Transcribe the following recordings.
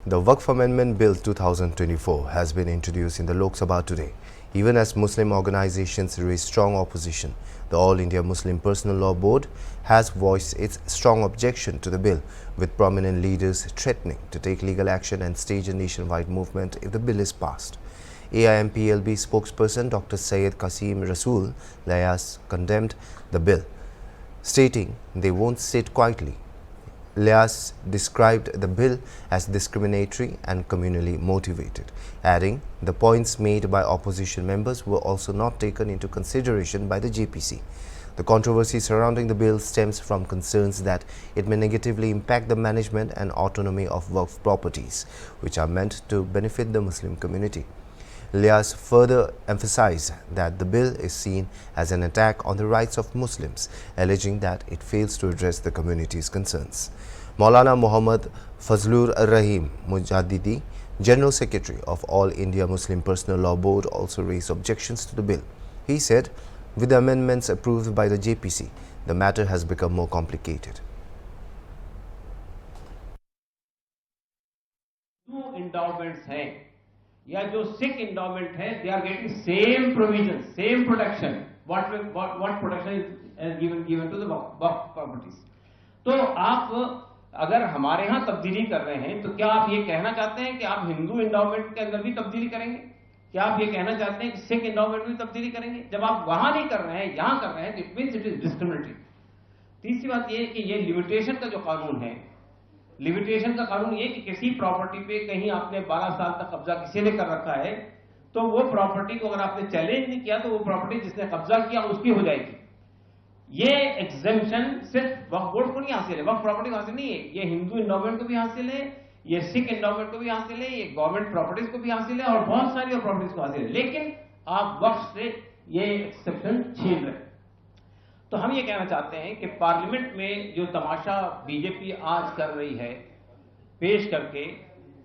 The Waqf Amendment Bill 2024 has been introduced in the Lok Sabha today. Even as Muslim organizations raise strong opposition, the All India Muslim Personal Law Board has voiced its strong objection to the bill, with prominent leaders threatening to take legal action and stage a nationwide movement if the bill is passed. AIMPLB spokesperson Dr. Syed Qasim Rasool Lyas condemned the bill, stating they won't sit quietly. Lyas described the bill as discriminatory and communally motivated, adding the points made by opposition members were also not taken into consideration by the JPC. The controversy surrounding the bill stems from concerns that it may negatively impact the management and autonomy of Waqf properties, which are meant to benefit the Muslim community. Lyas further emphasized that the bill is seen as an attack on the rights of Muslims, alleging that it fails to address the community's concerns. Maulana Muhammad Fazlur Rahim Mujaddidi, General Secretary of All India Muslim Personal Law Board, also raised objections to the bill. He said, with the amendments approved by the JPC, the matter has become more complicated. Two endowments हैं या जो Sikh endowment है, they are getting same provisions, same protection. What protection is given to the Waqf properties? तो आप अगर हमारे यहाँ तब्दीली कर रहे हैं, तो क्या आप ये कहना चाहते हैं कि आप हिंदू एंडाउमेंट के अंदर भी तब्दीली करेंगे? क्या आप ये कहना चाहते हैं कि सिख एंडाउमेंट में भी तब्दीली करेंगे? जब आप वहां नहीं कर रहे हैं, यहाँ कर रहे हैं, तो it means it is discriminatory. तीसरी बात ये कि ये लिमिटेशन का जो कानून है, लिमिटेशन का कानून ये कि किसी प्रॉपर्टी पे कहीं आपने 12 साल तक कब्जा किसी ने कर रखा है, तो वो प्रॉपर्टी को अगर आपने चैलेंज नहीं किया, तो वो प्रॉपर्टी जिसने कब्जा किया उसकी हो जाएगी. ये एग्जेम्पशन सिर्फ वक्फ बोर्ड को नहीं हासिल है, वक्फ प्रॉपर्टी को हासिल नहीं है, ये हिंदू एंडाउमेंट को भी हासिल है, ये सिख एंडाउमेंट को भी हासिल है, ये गवर्नमेंट प्रॉपर्टीज को भी हासिल है और बहुत सारी और प्रॉपर्टीज को हासिल है. लेकिन आप वक्फ से ये एक्सेप्शन छीन रहे. तो हम ये कहना चाहते हैं कि पार्लियामेंट में जो तमाशा बीजेपी आज कर रही है पेश करके,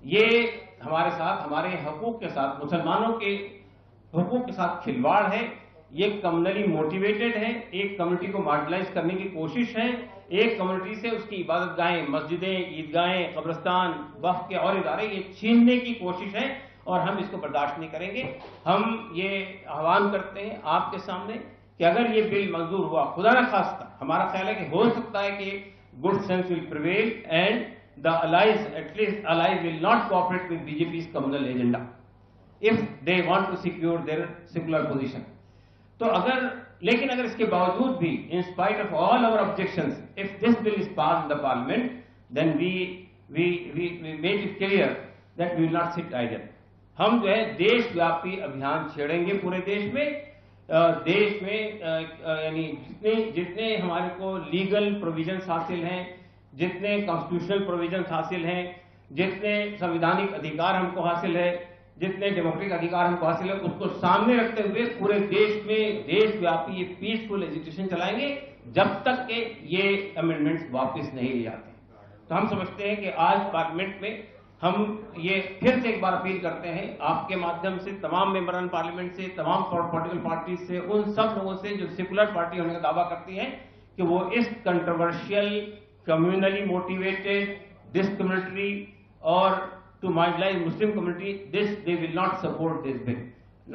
ये हमारे साथ, हमारे हकूक के साथ, मुसलमानों के हकूक के साथ खिलवाड़ है. ये कम्युनली मोटिवेटेड है, एक कम्युनिटी को मार्जिनलाइज करने की कोशिश है, एक कम्युनिटी से उसकी इबादत गाहें, मस्जिदें, ईदगाहें, कब्रिस्तान, वक्फ के और इदारे ये छीनने की कोशिश है और हम इसको बर्दाश्त नहीं करेंगे. हम ये आह्वान करते हैं आपके सामने कि अगर ये बिल मंजूर हुआ, खुदा न खास्ता, हमारा ख्याल है कि हो सकता है कि good sense will prevail and the allies, at least allies will not cooperate with BJP's communal agenda if they want to secure their secular position. तो लेकिन अगर इसके बावजूद भी, in spite of all our objections, if this bill is pass in the parliament, then we make it clear that we will not sit idle. हम जो है देशव्यापी अभियान छेड़ेंगे पूरे देश में. देश में यानी जितने हमारे को लीगल प्रोविजंस हासिल हैं, जितने कॉन्स्टिट्यूशनल प्रोविजंस हासिल हैं, जितने संवैधानिक अधिकार हमको हासिल है, जितने डेमोक्रेटिक अधिकार हमको हासिल है, उसको सामने रखते हुए पूरे देश में देशव्यापी ये पीसफुल एजिटेशन चलाएंगे जब तक कि ये अमेंडमेंट्स वापस नहीं ले जाते. तो हम समझते हैं कि आज पार्लियामेंट में हम ये फिर से एक बार अपील करते हैं आपके माध्यम से तमाम मेंबरान पार्लियामेंट से, तमाम पॉलिटिकल पार्टी से, उन सब लोगों से जो सेकुलर पार्टी होने का दावा करती हैं कि वो इस कंट्रोवर्शियल, कम्युनली मोटिवेटेड, डिस्क्रिमिनेटरी और to marginalize Muslim community, they will not support this bill.